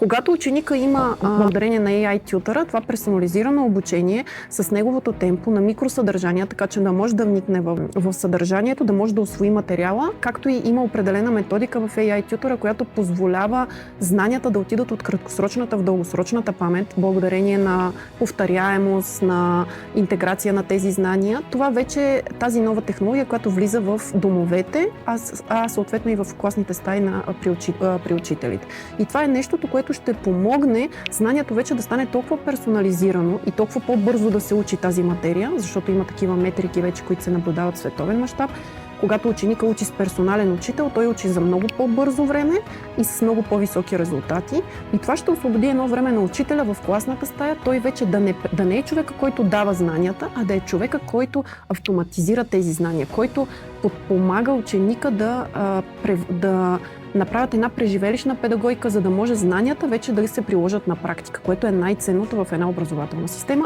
Когато ученика има благодарение на AI тютъра, това персонализирано обучение с неговото темпо на микросъдържания, така че да може да вникне в съдържанието, да може да усвои материала, както и има определена методика в AI тютъра, която позволява знанията да отидат от краткосрочната в дългосрочната памет, благодарение на повторяемост, на интеграция на тези знания. Това вече е тази нова технология, която влиза в домовете, а съответно и в класните стаи при учителите. И това е нещото, което ще помогне знанието вече да стане толкова персонализирано и толкова по-бързо да се учи тази материя, защото има такива метрики вече, които се наблюдават в световен мащаб. Когато ученика учи с персонален учител, той учи за много по-бързо време и с много по-високи резултати. И това ще освободи едно време на учителя в класната стая, той вече да не е човека, който дава знанията, а да е човека, който автоматизира тези знания, който подпомага ученика да направят една преживелищна педагогика, за да може знанията вече да се приложат на практика, което е най-ценното в една образователна система.